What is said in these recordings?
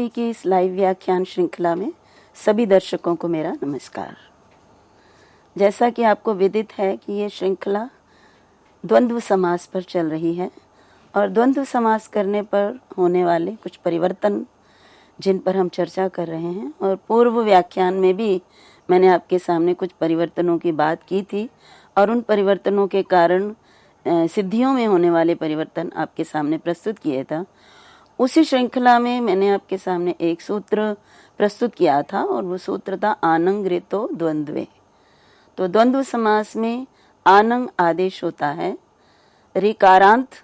जी की इस लाइव व्याख्यान श्रृंखला में सभी दर्शकों को मेरा नमस्कार। जैसा कि आपको विदित है कि ये श्रृंखला द्वंद्व समास पर चल रही है और द्वंद्व समास करने पर होने वाले कुछ परिवर्तन जिन पर हम चर्चा कर रहे हैं, और पूर्व व्याख्यान में भी मैंने आपके सामने कुछ परिवर्तनों की बात की थी और उन परिवर्तनों के कारण सिद्धियों में होने वाले परिवर्तन आपके सामने प्रस्तुत किए था। उसी श्रृंखला में मैंने आपके सामने एक सूत्र प्रस्तुत किया था और वो सूत्र था आनंग ऋतो द्वंद्वे। तो द्वंद्व समास में आनंग आदेश होता है। ऋकारांत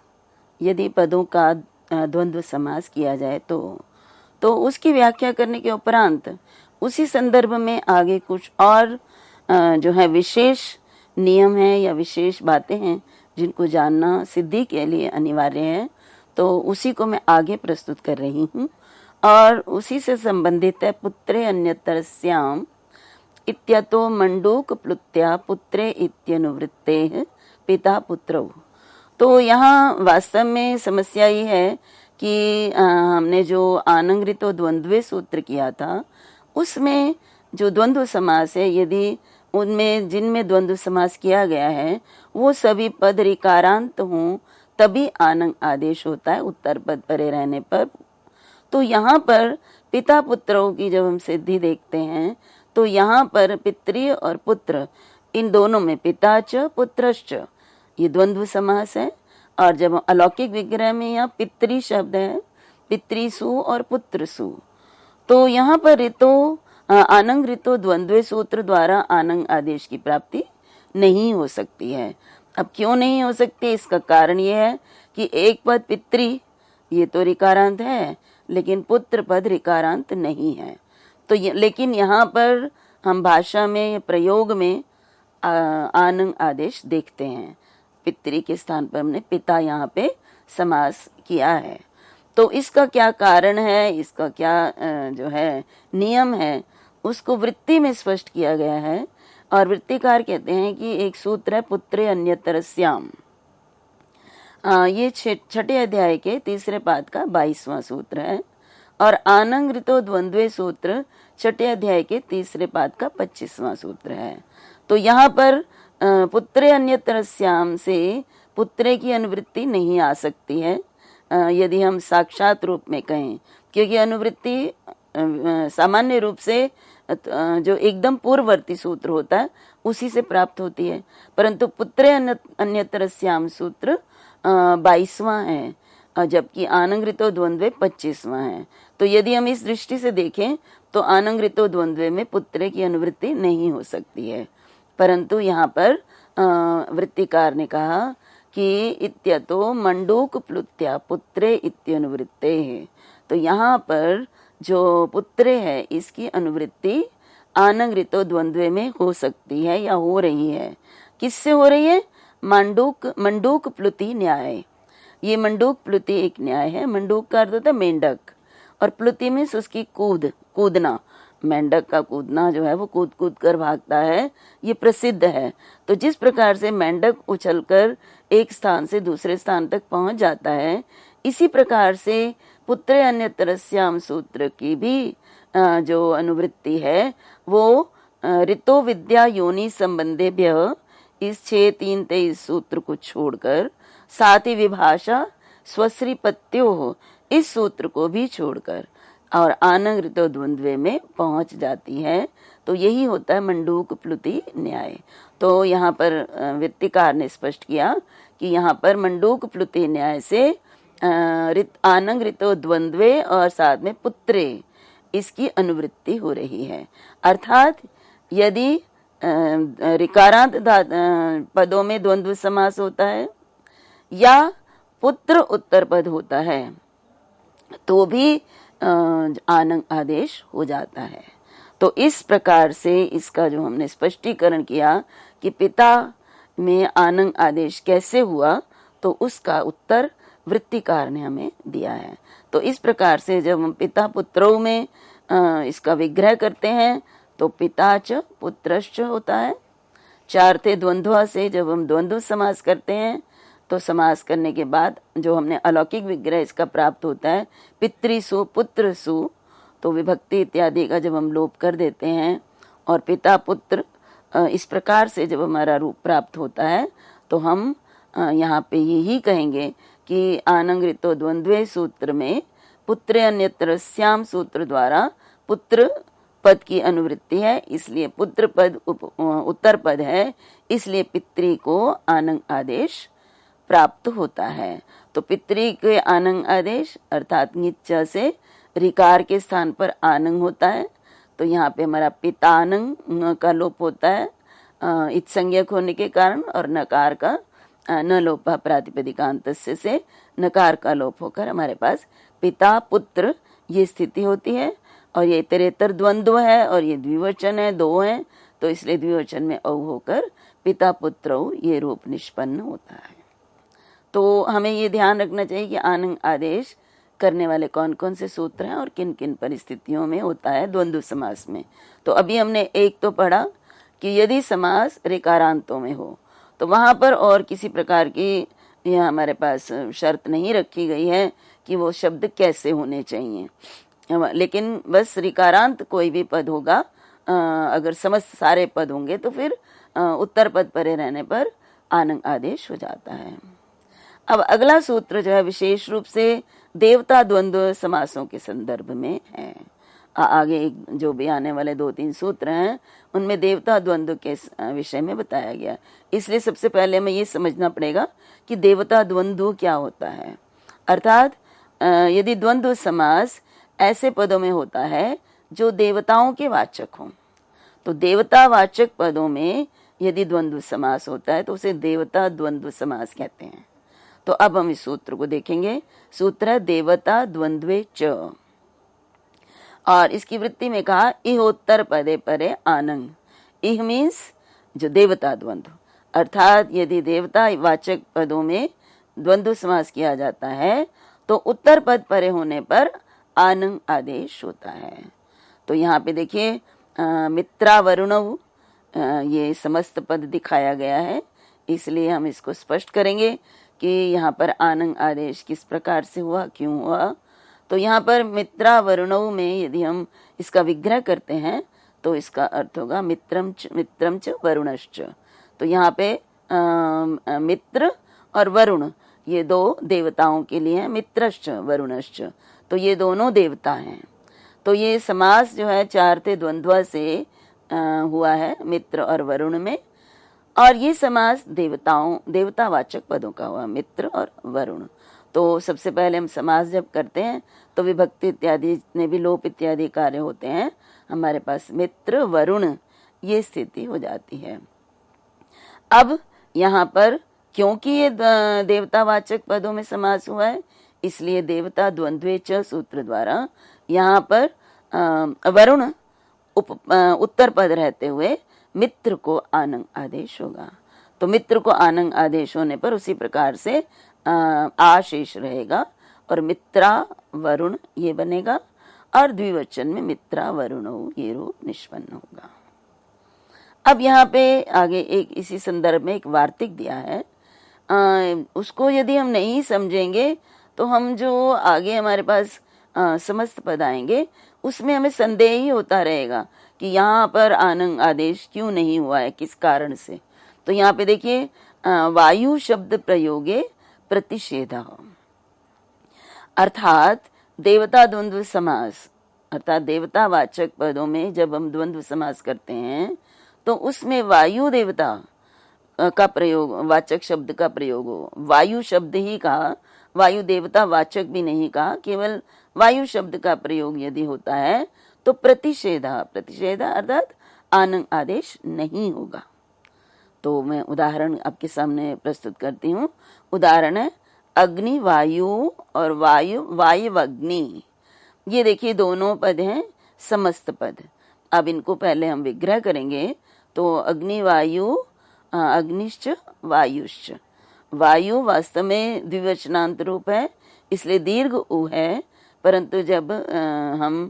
यदि पदों का द्वंद्व समास किया जाए तो उसकी व्याख्या करने के उपरांत उसी संदर्भ में आगे कुछ और जो है विशेष नियम है या विशेष बातें हैं जिनको जानना सिद्धि के लिए अनिवार्य है, तो उसी को मैं आगे प्रस्तुत कर रही हूँ। और उसी से संबंधित है पुत्रे अन्यतरस्याम इत्यतो मंडूक प्लुत्या पुत्रे इत्यनुवृत्ते पिता पुत्रौ। तो यहाँ वास्तव में समस्या ये है कि हमने जो आनंग ऋतो द्वंद्वे सूत्र किया था उसमें जो द्वंद्व समास है, यदि उनमें जिनमें द्वंद्व समास किया गया है वो सभी पद ऋकारांत हों तभी आनंग आदेश होता है उत्तर पद परे रहने पर। तो यहाँ पर पिता पुत्रों की जब हम सिद्धि देखते हैं तो यहाँ पर पितृ और पुत्र इन दोनों में पिता च पुत्रश्च ये द्वंद्व समास है। और जब अलौकिक विग्रह में यहाँ पितृ शब्द है, पितृसु और पुत्रसु, तो यहाँ पर ऋतो आनंग ऋतो द्वंद्वे सूत्र द्वारा आनंग आदेश की प्राप्ति नहीं हो सकती है। अब क्यों नहीं हो सकती, इसका कारण यह है कि एक पद पितृ ये तो ऋकारांत है लेकिन पुत्र पद ऋकारांत नहीं है। तो लेकिन यहाँ पर हम भाषा में प्रयोग में आनंग आदेश देखते हैं। पितृ के स्थान पर हमने पिता यहाँ पे समास किया है। तो इसका क्या कारण है, इसका क्या जो है नियम है, उसको वृत्ति में स्पष्ट किया गया है। और वृत्तिकार कहते हैं कि एक सूत्र है पुत्रे अन्यतरस्याम, ये छठे अध्याय के तीसरे पाद का 22वां सूत्र है। और आनंग ऋतो द्वंद्वे सूत्र छठे अध्याय के तीसरे पाद का 25वां सूत्र है। तो यहाँ पर पुत्रे अन्यतरस्याम से पुत्रे की अनुवृत्ति नहीं आ सकती है यदि हम साक्षात रूप में कहें, क्योंकि अनुवृत्ति सामान्य रूप से जो एकदम पूर्ववर्ती सूत्र होता है उसी से प्राप्त होती है, परंतु पुत्रे अन्यतरस्याम सूत्र 22वां है जबकि आनंग ऋतो द्वंद्वे 25वां है। तो यदि हम इस दृष्टि से देखें तो आनंग ऋतो द्वंद्वे में पुत्रे की अनुवृत्ति नहीं हो सकती है। परंतु यहाँ पर वृत्तिकार ने कहा कि इत्यतो मंडूक प्लुत्या पुत्रे इत्यनुवृत्ते है। तो यहाँ पर जो पुत्रे है इसकी अनुवृत्ति आनंग ऋतो द्वंद्वे में हो सकती है या हो रही है। किससे हो रही है? मंडूक प्लुति न्याय। ये मंडूक प्लुति एक न्याय है। मंडूक का अर्थ होता है मेंढक और प्लुति में उसकी कूदना। मेंढक का कूदना जो है वो कूद कूद कर भागता है, ये प्रसिद्ध है। तो जिस प्रकार से मेंढक उछलकर एक स्थान से दूसरे स्थान तक पहुंच जाता है, इसी प्रकार से पुत्रे अन्यतरस्याम सूत्र की भी जो अनुवृत्ति है वो ऋतो विद्या योनि संबंधेभ्य इस 6-3-23 सूत्र को छोड़कर, साथ ही विभाषा स्वश्री पत्यो इस सूत्र को भी छोड़कर और आनंग ऋतो द्वंद्वे में पहुंच जाती है। तो यही होता है मंडूक प्लुति न्याय। तो यहाँ पर वृत्तिकार ने स्पष्ट किया कि यहाँ पर मंडूक प्लुति न्याय से आनंग ऋतो द्वंद्वे और साथ में पुत्रे इसकी अनुवृत्ति हो रही है। अर्थात यदि ऋकारांत पदों में द्वंद्व समास होता है या पुत्र उत्तर पद होता है तो भी आनंग आदेश हो जाता है। तो इस प्रकार से इसका जो हमने स्पष्टीकरण किया कि पिता में आनंग आदेश कैसे हुआ, तो उसका उत्तर वृत्तिकार ने हमें दिया है। तो इस प्रकार से जब हम पिता पुत्रों में इसका विग्रह करते हैं तो पिता च पुत्रश्च होता है। चार्थे द्वंद्वा से जब हम द्वंद्व समास करते हैं तो समास करने के बाद जो हमने अलौकिक विग्रह इसका प्राप्त होता है पितृसु पुत्रसु, तो विभक्ति इत्यादि का जब हम लोप कर देते हैं और पिता पुत्र इस प्रकार से जब हमारा रूप प्राप्त होता है तो हम यहाँ पे यही कहेंगे कि आनंगृतो द्वंद्वे सूत्र में पुत्रे अन्यत्र श्याम सूत्र द्वारा पुत्र पद की अनुवृत्ति है, इसलिए पुत्र पद उत्तर पद है, इसलिए पितृ को आनंग आदेश प्राप्त होता है। तो पितृ के आनंग आदेश अर्थात निच से ऋकार के स्थान पर आनंग होता है, तो यहाँ पे हमारा पितानंग का लोप होता है इत संज्ञक होने के कारण, और नकार का न लोपा प्रातिपदिकांत से नकार का लोप होकर हमारे पास पिता पुत्र ये स्थिति होती है। और ये इतरेतर द्वंद्व है और ये द्विवचन है, दो हैं, तो इसलिए द्विवचन में औ होकर पिता पुत्र ये रूप निष्पन्न होता है। तो हमें ये ध्यान रखना चाहिए कि आनंग आदेश करने वाले कौन कौन से सूत्र हैं और किन किन परिस्थितियों में होता है द्वंद्व समास में। तो अभी हमने एक तो पढ़ा कि यदि समास ऋकारांतों में हो तो वहां पर और किसी प्रकार की यह हमारे पास शर्त नहीं रखी गई है कि वो शब्द कैसे होने चाहिए, लेकिन बस ऋकारांत कोई भी पद होगा, अगर समस्त सारे पद होंगे तो फिर उत्तर पद परे रहने पर आनंग आदेश हो जाता है। अब अगला सूत्र जो है विशेष रूप से देवता द्वंद्व समासों के संदर्भ में है। आगे जो भी आने वाले 2-3 सूत्र हैं उनमें देवता द्वंद्व के विषय में बताया गया, इसलिए सबसे पहले हमें ये समझना पड़ेगा कि देवता द्वंद्व क्या होता है। अर्थात यदि द्वंद्व समास ऐसे पदों में होता है जो देवताओं के वाचक हों, तो देवतावाचक पदों में यदि द्वंद्व समास होता है तो उसे देवता द्वंद्व समास कहते हैं। तो अब हम इस सूत्र को देखेंगे। सूत्र है देवता द्वंद्वे च, और इसकी वृत्ति में कहा इहोत्तर पदे परे आनंग। इह मीन्स जो देवता द्वंद्व, अर्थात यदि देवता वाचक पदों में द्वंद्व समास किया जाता है तो उत्तर पद परे होने पर आनंग आदेश होता है। तो यहाँ पे देखिए मित्रा वरुणव ये समस्त पद दिखाया गया है, इसलिए हम इसको स्पष्ट करेंगे कि यहाँ पर आनंग आदेश किस प्रकार से हुआ, क्यों हुआ। तो यहाँ पर मित्रा वरुणव में यदि हम इसका विग्रह करते हैं तो इसका अर्थ होगा मित्रम च वरुणश्च। तो यहाँ पे मित्र और वरुण ये दो देवताओं के लिए है, मित्रश्च वरुणश्च, तो ये दोनों देवता हैं। तो ये समास जो है 4 थे द्वंद्व से हुआ है मित्र और वरुण में, और ये समास देवतावाचक पदों का हुआ मित्र और वरुण। तो सबसे पहले हम समास जब करते हैं तो विभक्ति इत्यादि में भी लोप इत्यादि कार्य होते हैं, हमारे पास मित्र वरुण ये स्थिति हो जाती है। अब यहाँ पर क्योंकि ये देवतावाचक पदों में समास हुआ है, इसलिए देवता द्वंद्वे च सूत्र द्वारा यहाँ पर वरुण उत्तर पद रहते हुए मित्र को आनंग आदेश होगा। तो मित्र को आनंग आदेश होने पर उसी प्रकार से आशेष रहेगा और मित्रा वरुण ये बनेगा, और द्विवचन में मित्रा वरुण ये रूप निष्पन्न होगा। अब यहाँ पे आगे एक इसी संदर्भ में एक वार्तिक दिया है, उसको यदि हम नहीं समझेंगे तो हम जो आगे हमारे पास समस्त पद आएंगे उसमें हमें संदेह ही होता रहेगा कि यहाँ पर आनंग आदेश क्यों नहीं हुआ है, किस कारण से। तो यहाँ पे देखिए वायु शब्द प्रयोगे प्रतिषेध, अर्थात देवता द्वंद्व समास, अर्थात देवतावाचक पदों में जब हम द्वंद्व समास करते हैं तो उसमें वायु देवता का प्रयोग, वाचक शब्द का प्रयोग हो। वायु शब्द ही कहा, वायु देवता वाचक भी नहीं कहा, केवल वायु शब्द का प्रयोग यदि होता है तो प्रतिषेधा अर्थात आनंग आदेश नहीं होगा। तो मैं उदाहरण आपके सामने प्रस्तुत करती हूँ। उदाहरण है अग्नि वायु और वायु अग्नि। ये देखिए दोनों पद हैं समस्त पद। अब इनको पहले हम विग्रह करेंगे। तो अग्नि वायु अग्निश्च वायुश्च, वायु वास्तव में द्विवचनांत रूप है इसलिए दीर्घ उ है, परंतु जब हम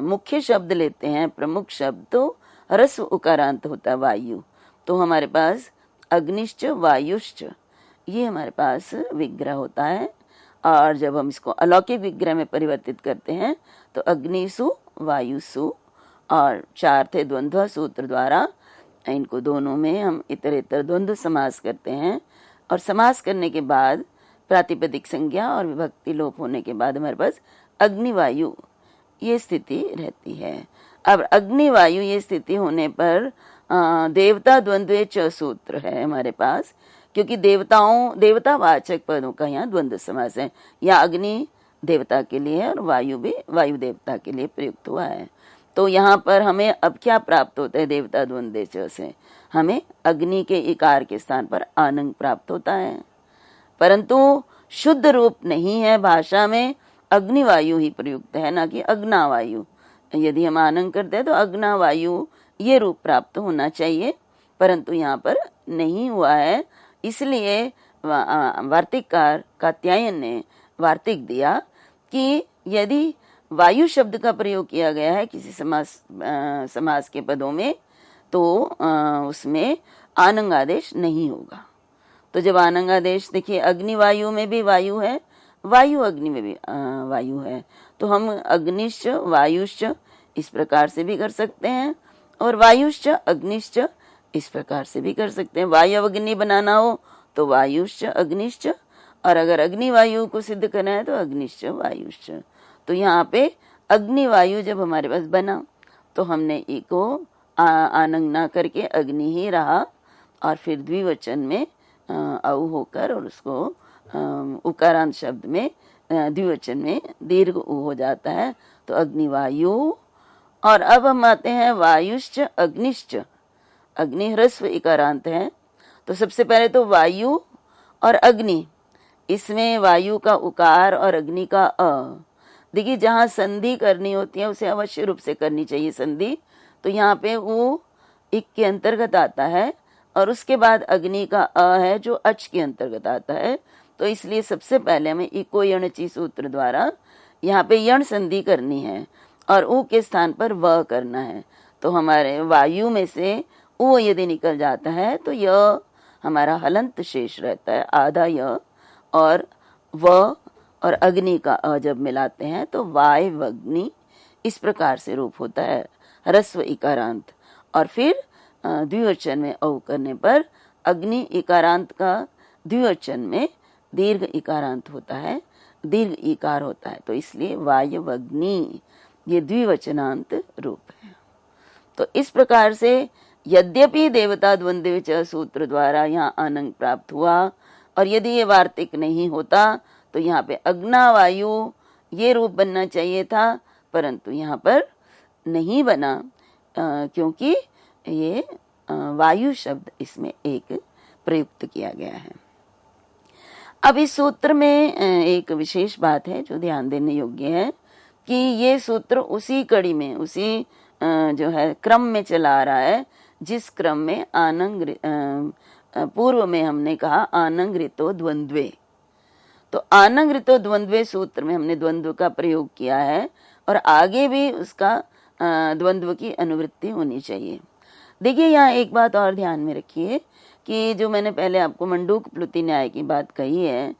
मुख्य शब्द लेते हैं प्रमुख शब्द तो ह्रस्व उकारांत होता है वायु। तो हमारे पास अग्निश्च वायुश्च ये हमारे पास विग्रह होता है। और जब हम इसको अलौकिक विग्रह में परिवर्तित करते हैं तो अग्निसु वायुसु, और 4 थे द्वंद्व सूत्र द्वारा, इनको दोनों में हम इतरेतर द्वंद्व समास करते हैं। और समास करने के बाद प्रातिपदिक संज्ञा और विभक्ति लोप होने के बाद हमारे पास अग्निवायु ये स्थिति रहती है। अब अग्निवायु ये स्थिति होने पर देवता द्वंद्वे च सूत्र है हमारे पास, क्योंकि देवतावाचक पदों का यहाँ द्वंद्व समास है। या अग्नि देवता के लिए है और वायु भी वायु देवता के लिए प्रयुक्त हुआ है। तो यहाँ पर हमें अब क्या प्राप्त होता है देवता द्वंद्वे च से? हमें अग्नि के इकार के स्थान पर आनंग प्राप्त होता है, परंतु शुद्ध रूप नहीं है। भाषा में अग्निवायु ही प्रयुक्त है, ना कि अग्नावायु। यदि हम आनंद करते हैं तो अग्नावायु ये रूप प्राप्त होना चाहिए, परंतु यहाँ पर नहीं हुआ है। इसलिए वार्तिककार कात्यायन ने वार्तिक दिया कि यदि वायु शब्द का प्रयोग किया गया है किसी समास के पदों में तो उसमें आनंग आदेश नहीं होगा। तो जब आनंग आदेश, देखिए अग्निवायु में भी वायु है, वायु अग्नि में भी वायु है, तो हम अग्निश्च वायुश्च इस प्रकार से भी कर सकते हैं और वायुश्च अग्निश्च इस प्रकार से भी कर सकते हैं। वायु अग्नि बनाना हो तो वायुश्च अग्निश्च, और अगर अग्नि वायु को सिद्ध करना है तो अग्निश्च वायुश्च। तो यहाँ पे अग्निवायु जब हमारे पास बना तो हमने इको आनंग ना करके अग्नि ही रहा, और फिर द्विवचन में औ होकर और उसको उकारांत शब्द में द्विवचन में दीर्घ उ हो जाता है, तो अग्निवायु। और अब हम आते हैं वायुश्च अग्निश्च। अग्नि ह्रस्व इकारांत है, तो सबसे पहले तो वायु और अग्नि, इसमें वायु का उकार और अग्नि का अ। देखिए जहाँ संधि करनी होती है उसे अवश्य रूप से करनी चाहिए संधि, तो यहाँ पे उ इक के अंतर्गत आता है और उसके बाद अग्नि का अ है जो अच के अंतर्गत आता है। तो इसलिए सबसे पहले हमें इको यणची सूत्र द्वारा यहाँ पे यण संधि करनी है और उ के स्थान पर व करना है। तो हमारे वायु में से उ यदि निकल जाता है तो य हमारा हलंत शेष रहता है, आधा य, और व और अग्नि का अ जब मिलाते हैं तो वाय वग्नि इस प्रकार से रूप होता है, ह्रस्व इकारांत। और फिर द्विवचन में औ करने पर अग्नि इकारांत का द्विवचन में दीर्घ इकारांत होता है, दीर्घ इकार होता है, तो इसलिए वायवग्नि ये द्विवचनांत रूप है। तो इस प्रकार से यद्यपि देवता द्वंद्व च सूत्र द्वारा यहाँ आनंग प्राप्त हुआ, और यदि ये वार्तिक नहीं होता तो यहाँ पे अग्नावायु ये रूप बनना चाहिए था, परंतु यहाँ पर नहीं बना क्योंकि ये वायु शब्द इसमें एक प्रयुक्त किया गया है। अब इस सूत्र में एक विशेष बात है जो ध्यान देने योग्य है कि ये सूत्र उसी कड़ी में, उसी जो है क्रम में चला आ रहा है जिस क्रम में आनंग पूर्व में हमने कहा आनंग ऋतो द्वंद्वे। तो आनंग ऋतो द्वंद्वे सूत्र में हमने द्वंद्व का प्रयोग किया है और आगे भी उसका द्वंद्व की अनुवृत्ति होनी चाहिए। देखिए यहाँ एक बात और ध्यान में रखिए कि जो मैंने पहले आपको मंडूक प्लुति न्याय की बात कही है,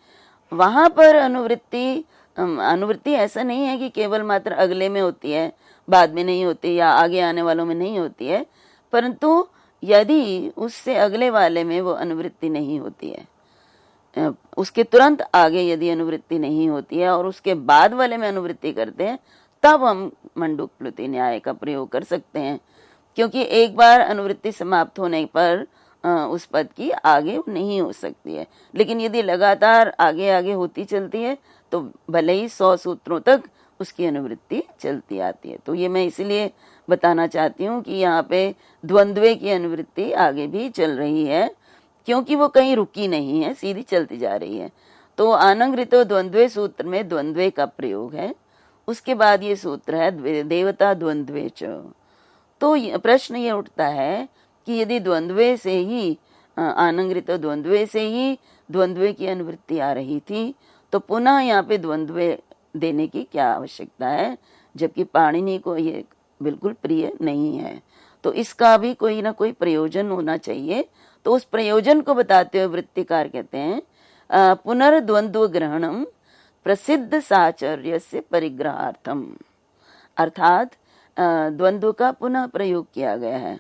वहां पर अनुवृत्ति ऐसा नहीं है कि केवल मात्र अगले में होती है, बाद में नहीं होती या आगे आने वालों में नहीं होती है, परंतु यदि उससे अगले वाले में वो अनुवृत्ति नहीं होती है, उसके तुरंत आगे यदि अनुवृत्ति नहीं होती है और उसके बाद वाले में अनुवृत्ति करते हैं, तब हम मंडूक प्लुति न्याय का प्रयोग कर सकते हैं। क्योंकि एक बार अनुवृत्ति समाप्त होने पर उस पद की आगे नहीं हो सकती है, लेकिन यदि लगातार आगे आगे होती चलती है तो भले ही 100 सूत्रों तक उसकी अनुवृत्ति चलती आती है। तो ये मैं इसलिए बताना चाहती हूँ कि यहाँ पे द्वंद्वे की अनुवृत्ति आगे भी चल रही है, क्योंकि वो कहीं रुकी नहीं है, सीधी चलती जा रही है। तो आनंग ऋतो द्वंद्वे सूत्र में द्वंद्वे का प्रयोग है। उसके बाद ये सूत्र है देवता द्वंद्वे च। तो प्रश्न ये उठता है कि यदि द्वंद्वे से ही आनंग ऋतो द्वंद्वे से ही द्वंद्वे की अनुवृत्ति आ रही थी, तो पुनः यहाँ पे द्वंद्वे देने की क्या आवश्यकता है, जबकि पाणिनि को ये बिल्कुल प्रिय नहीं है। तो इसका भी कोई ना कोई प्रयोजन होना चाहिए। तो उस प्रयोजन को बताते हुए वृत्तिकार कहते हैं पुनर्द्वंद्व ग्रहणम प्रसिद्ध साचर्य से परिग्रहार्थम, अर्थात द्वंद्व का पुनः प्रयोग किया गया है।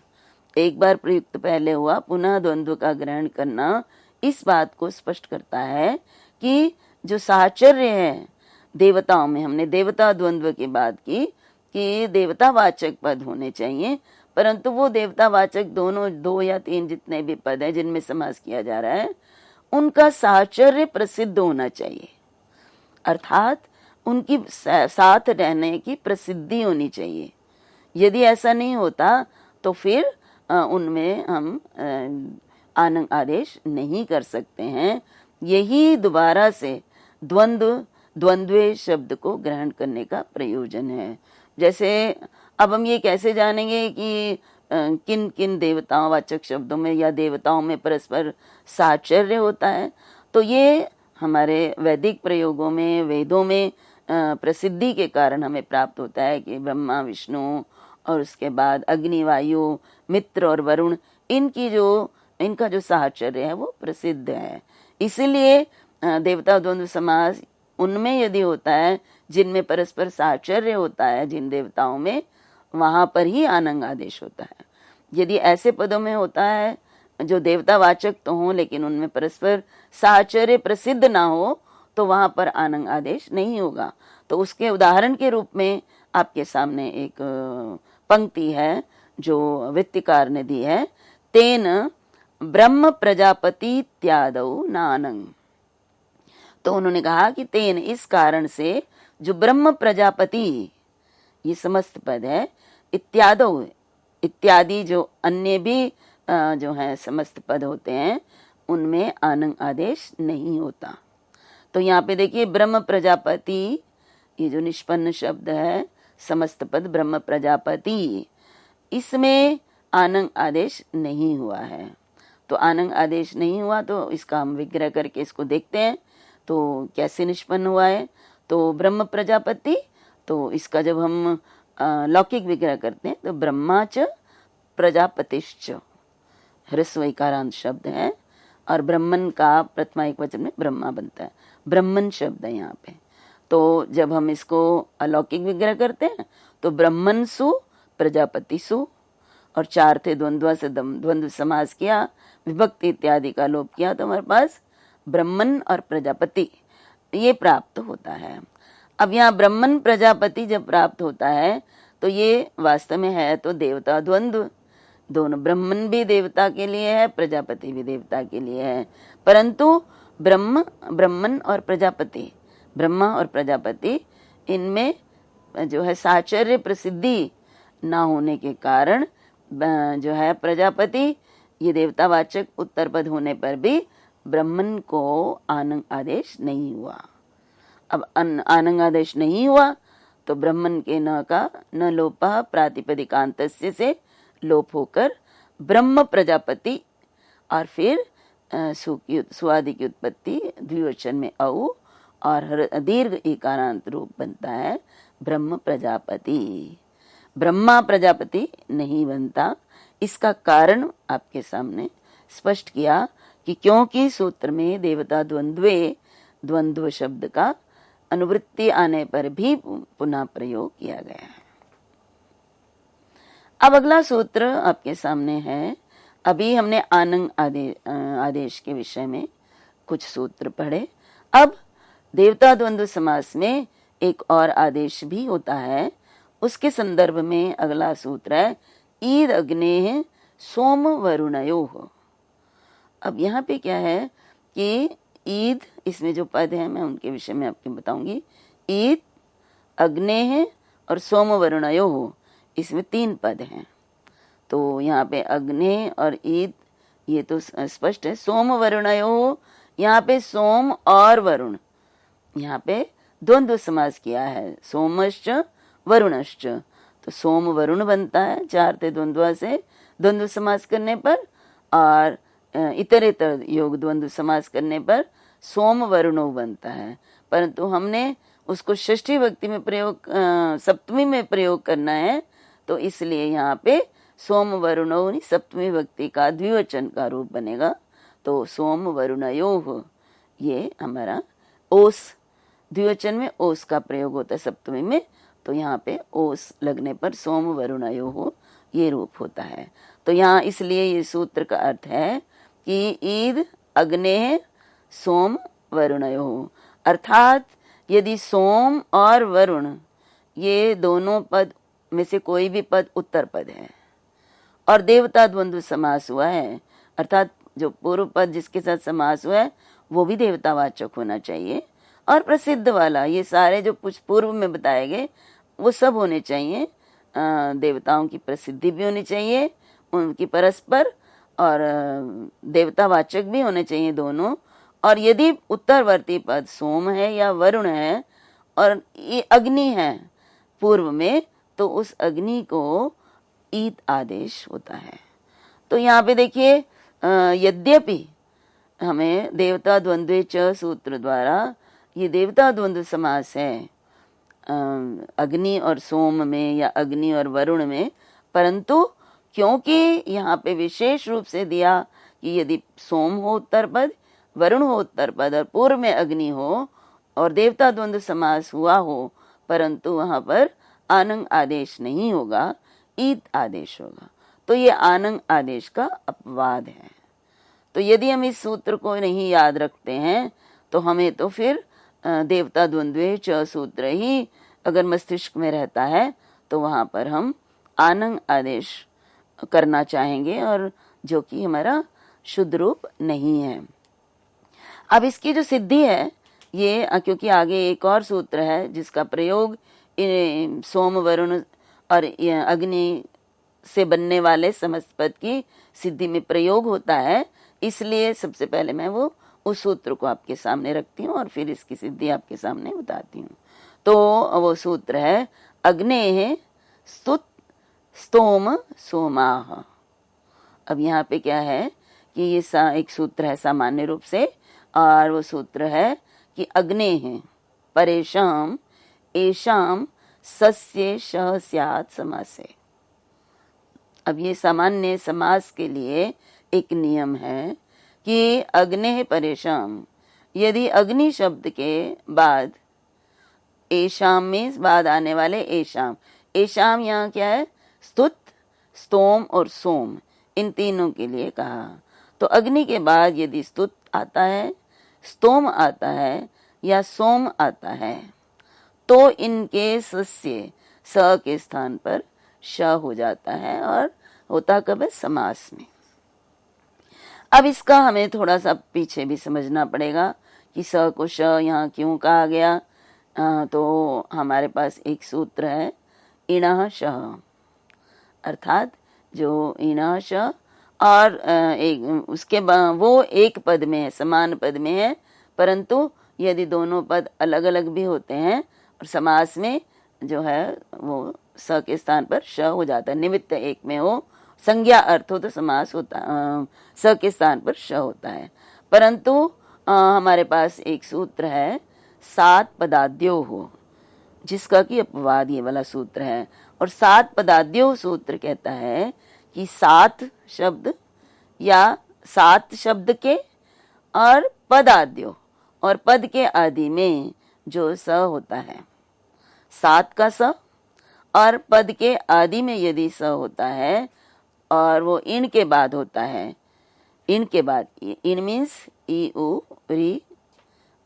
एक बार प्रयुक्त पहले हुआ, पुनः द्वंद्व का ग्रहण करना इस बात को स्पष्ट करता है कि जो साचर्य है देवताओं में, हमने देवता द्वंद्व की बात की कि देवतावाचक पद होने चाहिए, परंतु वो देवतावाचक दोनों, 2 या 3 जितने भी पद हैं जिनमें समास किया जा रहा है, उनका साचर्य प्रसिद्ध होना चाहिए, अर्थात उनकी साथ रहने की प्रसिद्धि होनी चाहिए। यदि ऐसा नहीं होता तो फिर उनमें हम आनंग आदेश नहीं कर सकते हैं। यही दोबारा से द्वंद्वे शब्द को ग्रहण करने का प्रयोजन है। जैसे अब हम ये कैसे जानेंगे कि किन किन देवताओं वाचक शब्दों में या देवताओं में परस्पर साचर्य होता है, तो ये हमारे वैदिक प्रयोगों में, वेदों में प्रसिद्धि के कारण हमें प्राप्त होता है कि ब्रह्मा, विष्णु और उसके बाद अग्नि, वायु, मित्र और वरुण, इनका जो साहचर्य है वो प्रसिद्ध है। इसीलिए देवता द्वंद्व समास उनमें यदि होता है जिनमें परस्पर साहचर्य होता है, जिन देवताओं में, वहां पर ही आनंग आदेश होता है। यदि ऐसे पदों में होता है जो देवतावाचक तो हो लेकिन उनमें परस्पर साहचर्य प्रसिद्ध ना हो, तो वहां पर आनंग आदेश नहीं होगा। तो उसके उदाहरण के रूप में आपके सामने एक पंक्ति है जो वृत्तिकार ने दी है, तेन ब्रह्म प्रजापति इत्यादौ नानंग। तो उन्होंने कहा कि तेन, इस कारण से, जो ब्रह्म प्रजापति, ये समस्त पद है, इत्यादौ, इत्यादि जो अन्य भी जो है समस्त पद होते हैं, उनमें आनंग आदेश नहीं होता। तो यहाँ पे देखिए ब्रह्म प्रजापति, ये जो निष्पन्न शब्द है, समस्त पद ब्रह्म प्रजापति, इसमें आनंग आदेश नहीं हुआ है। तो आनंग आदेश नहीं हुआ तो इसका हम विग्रह करके इसको देखते हैं तो कैसे निष्पन्न हुआ है। तो ब्रह्म प्रजापति, तो इसका जब हम लौकिक विग्रह करते हैं तो ब्रह्मा च प्रजापतिश्च, ह्रस्व इकारांत शब्द है, और ब्रह्मन का प्रथमा एक वचन में ब्रह्मा बनता है, ब्रह्मन शब्द है यहाँ पे। तो जब हम इसको अलौकिक विग्रह करते हैं तो ब्रह्मन सु प्रजापति सु, और 4 थे द्वंद्व से द्वंद्व समास किया, विभक्ति इत्यादि का लोप किया, तो हमारे पास ब्रह्मन और प्रजापति ये प्राप्त होता है। अब यहाँ ब्रह्मन प्रजापति जब प्राप्त होता है तो ये वास्तव में है तो देवता द्वंद्व, दोनों, ब्रह्मन भी देवता के लिए है, प्रजापति भी देवता के लिए है, परंतु ब्रह्मन और प्रजापति, ब्रह्मा और प्रजापति, इनमें जो है साचर्य प्रसिद्धि ना होने के कारण जो है प्रजापति, ये देवतावाचक उत्तर पद होने पर भी ब्रह्मन को आनंग आदेश नहीं हुआ। अब आनंग आदेश नहीं हुआ तो ब्रह्मन के न का न लोपा प्रातिपदिकांतस्य से लोप होकर ब्रह्म प्रजापति, और फिर सुआदि की उत्पत्ति द्विवचन में औ और दीर्घ इकारांत रूप बनता है ब्रह्म प्रजापति। ब्रह्मा प्रजापति नहीं बनता। इसका कारण आपके सामने स्पष्ट किया कि क्योंकि सूत्र में देवता द्वंद्व शब्द का अनुवृत्ति आने पर भी पुनः प्रयोग किया गया है। अब अगला सूत्र आपके सामने है। अभी हमने आनंग आदेश के विषय में कुछ सूत्र पढ़े। अब देवता द्वंद्व समास में एक और आदेश भी होता है, उसके संदर्भ में अगला सूत्र है, ईद अग्नेः सोम वरुणयोः। अब यहाँ पे क्या है कि ईद, इसमें जो पद है मैं उनके विषय में आपको बताऊंगी। ईद, अग्नेः और सोम वरुणयोः, इसमें 3 पद हैं। तो यहाँ पे अग्ने और ईद ये तो स्पष्ट है। सोम वरुणयोः, यहाँ पे सोम और वरुण, यहाँ पे द्वंद्व समास किया है, सोमश्च वरुणश्च, तो सोम वरुण बनता है 4 थे द्वंद्व से द्वंद्व समास करने पर, और इतरेतर योग द्वंद्व समास करने पर सोम वरुणो बनता है। परंतु हमने उसको षष्ठी विभक्ति में प्रयोग, सप्तमी में प्रयोग करना है, तो इसलिए यहाँ पे सोम वरुणो सप्तमी विभक्ति का द्विवचन का रूप बनेगा। तो सोम वरुणयोः, ये हमारा ओस द्विवचन में ओस का प्रयोग होता है सप्तमी में, तो यहाँ पे ओस लगने पर सोम वरुणयो हो ये रूप होता है। तो यहाँ इसलिए ये सूत्र का अर्थ है कि ईद अग्ने सोम वरुणयो, अर्थात यदि सोम और वरुण ये दोनों पद में से कोई भी पद उत्तर पद है और देवता द्वंद्व समास हुआ है, अर्थात जो पूर्व पद जिसके साथ समास हुआ है वो भी देवतावाचक होना चाहिए, और प्रसिद्ध वाला ये सारे जो कुछ पूर्व में बताए गए वो सब होने चाहिए। देवताओं की प्रसिद्धि भी होनी चाहिए, उनकी परस्पर, और देवतावाचक भी होने चाहिए दोनों। और यदि उत्तरवर्ती पद सोम है या वरुण है और ये अग्नि है पूर्व में, तो उस अग्नि को ईत आदेश होता है। तो यहाँ पे देखिए, यद्यपि हमें देवता द्वंद्वे च सूत्र द्वारा ये देवता द्वंद्व समास है अग्नि और सोम में या अग्नि और वरुण में, परंतु क्योंकि यहाँ पे विशेष रूप से दिया कि यदि सोम हो उत्तर पद, वरुण हो उत्तर पद और पूर्व में अग्नि हो और देवता द्वंद्व समास हुआ हो, परंतु वहां पर आनंग आदेश नहीं होगा, ईत आदेश होगा। तो ये आनंग आदेश का अपवाद है। तो यदि हम इस सूत्र को नहीं याद रखते हैं तो हमें तो फिर देवता द्वंद्वे च सूत्र ही अगर मस्तिष्क में रहता है तो वहां पर हम आनंग आदेश करना चाहेंगे, और जो कि हमारा शुद्ध रूप नहीं है। अब इसकी जो सिद्धि है ये, क्योंकि आगे एक और सूत्र है जिसका प्रयोग सोम वरुण और अग्नि से बनने वाले समस्त पद की सिद्धि में प्रयोग होता है, इसलिए सबसे पहले मैं वो उस सूत्र को आपके सामने रखती हूँ और फिर इसकी सिद्धि आपके सामने बताती हूँ। तो वो सूत्र है अग्ने स्तुत स्तोम सोमाह। अब यहाँ पे क्या है कि ये एक सूत्र है सामान्य रूप से, और वो सूत्र है कि अग्ने है परेशाम एशाम सस्य श स्यात् समासे। अब ये सामान्य समास के लिए एक नियम है कि अग्ने परेशाम, यदि अग्नि शब्द के बाद एशाम में बाद आने वाले एशाम, एशाम यहाँ क्या है, स्तुत स्तोम और सोम, इन तीनों के लिए कहा। तो अग्नि के बाद यदि स्तुत आता है, स्तोम आता है या सोम आता है, तो इनके सस्य स के स्थान पर श हो जाता है, और होता कब है, समास में। अब इसका हमें थोड़ा सा पीछे भी समझना पड़ेगा कि स को श यहाँ क्यों कहा गया। तो हमारे पास एक सूत्र है इणः शः, अर्थात जो इणः श और एक उसके वो एक पद में है, समान पद में है, परंतु यदि दोनों पद अलग अलग भी होते हैं और समास में जो है वो स के स्थान पर श हो जाता है, निमित्त एक में हो, संज्ञा अर्थ हो तो समास होता स के स्थान पर श होता है। परंतु हमारे पास एक सूत्र है सात पदाद्यो हो, जिसका कि अपवाद ये वाला सूत्र है। और सात पदाद्यो सूत्र कहता है कि सात शब्द या सात शब्द के और पदाद्यो और पद के आदि में जो स होता है, सात का स, और पद के आदि में यदि स होता है और वो इन के बाद होता है, इन के बाद, इन मीन्स ई उ री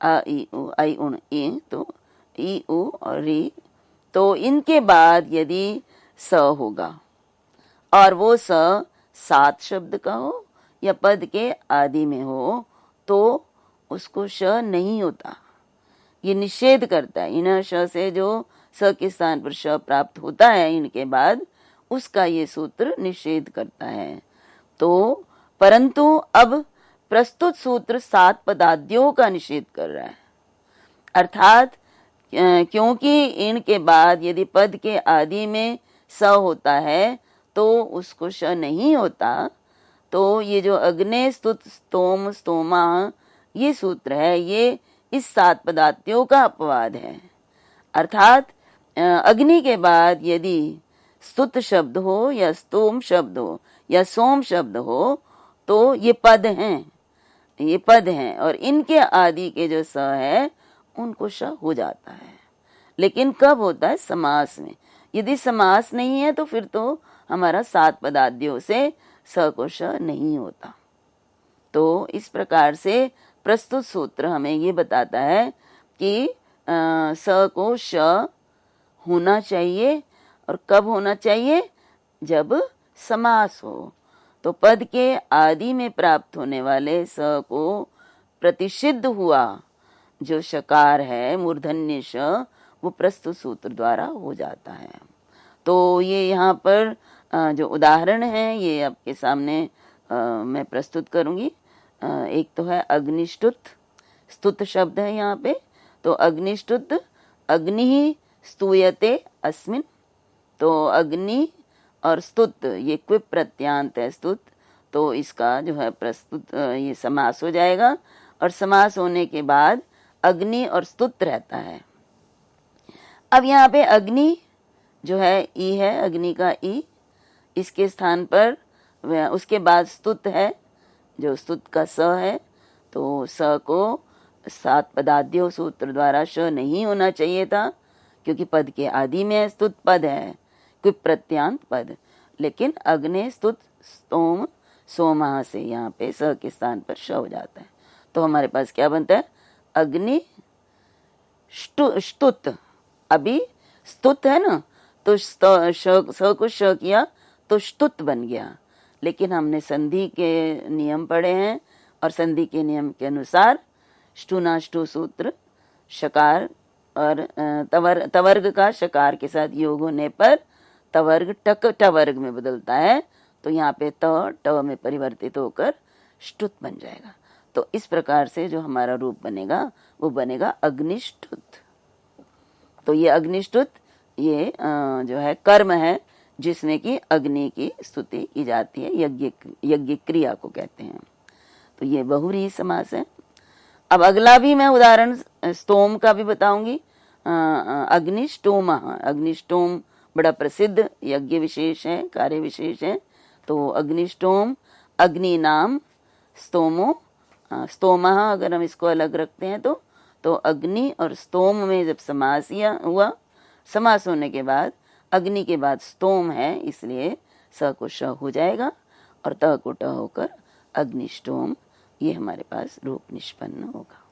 आ ई उ आई उन ई, तो ई उ और री, तो इनके बाद यदि स होगा और वो स सात शब्द का हो या पद के आदि में हो, तो उसको श नहीं होता, ये निषेध करता है। इन श से जो स के स्थान पर श प्राप्त होता है इनके बाद, उसका ये सूत्र निषेध करता है। तो परंतु अब प्रस्तुत सूत्र सात पदाद्यों का निषेध कर रहा है, अर्थात क्योंकि इनके बाद यदि पद के आदि में स होता है तो उसको श नहीं होता। तो ये जो अग्ने स्तुत स्तोम स्तोमा ये सूत्र है, ये इस सात पदाद्यों का अपवाद है। अर्थात अग्नि के बाद यदि स्तुत शब्द हो या स्तोम शब्द हो या सोम शब्द हो, तो ये पद हैं, ये पद हैं, और इनके आदि के जो स है उनको श हो जाता है। लेकिन कब होता है? समास में। यदि समास नहीं है तो फिर तो हमारा 7 पदाद्यों से स को श नहीं होता। तो इस प्रकार से प्रस्तुत सूत्र हमें ये बताता है कि स को श होना चाहिए। और कब होना चाहिए? जब समास हो। तो पद के आदि में प्राप्त होने वाले स को प्रतिषिद्ध हुआ जो शकार है मूर्धन्य श, वो प्रस्तुत सूत्र द्वारा हो जाता है। तो ये यहाँ पर जो उदाहरण है ये आपके सामने मैं प्रस्तुत करूंगी। एक तो है अग्निष्टुत, स्तुत शब्द है यहाँ पे। तो अग्निष्टुत, अग्नि ही स्तूयते अस्मिन। तो अग्नि और स्तुत ये क्विप प्रत्यांत है स्तुत, तो इसका जो है प्रस्तुत ये समास हो जाएगा। और समास होने के बाद अग्नि और स्तुत रहता है। अब यहाँ पे अग्नि जो है ई है, अग्नि का ई, इसके स्थान पर उसके बाद स्तुत है जो स्तुत का स है। तो स को 7 पदाद्यो सूत्र द्वारा श नहीं होना चाहिए था, क्योंकि पद के आदि में स्तुत पद है, क्विप प्रत्यांत पद। लेकिन अग्नि स्तुत स्तोम सोमा से यहाँ पे स के स्थान पर श हो जाता है। तो हमारे पास क्या बनता है? अग्नि स्तुत। अभी स्तुत है ना, तो स को श किया तो स्तुत बन गया। लेकिन हमने संधि के नियम पढ़े हैं और संधि के नियम के अनुसार ष्टुनाष्टु सूत्र शकार और तवर्ग का शकार के साथ योग होने पर तवर्ग टक टवर्ग में बदलता है। तो यहाँ पे ट में परिवर्तित होकर ष्टुत बन जाएगा। तो इस प्रकार से जो हमारा रूप बनेगा वो बनेगा अग्निष्टुत। तो ये अग्निष्टुत ये जो है कर्म है जिसमें कि अग्नि की स्तुति की जाती है, यज्ञ क्रिया को कहते हैं। तो ये बहुव्रीहि समास है। अब अगला भी मैं उदाहरण स्तोम का भी बताऊंगी। अग्निष्टोम, अग्निष्टोम बड़ा प्रसिद्ध यज्ञ विशेष है, कार्य विशेष है। तो अग्निष्टोम, अग्नि नाम स्तोमो, स्तोमा अगर हम इसको अलग रखते हैं तो अग्नि और स्तोम में जब समास हुआ, समास होने के बाद अग्नि के बाद स्तोम है, इसलिए स को श हो जाएगा और त को ट होकर अग्निष्टोम, ये हमारे पास रूप निष्पन्न होगा।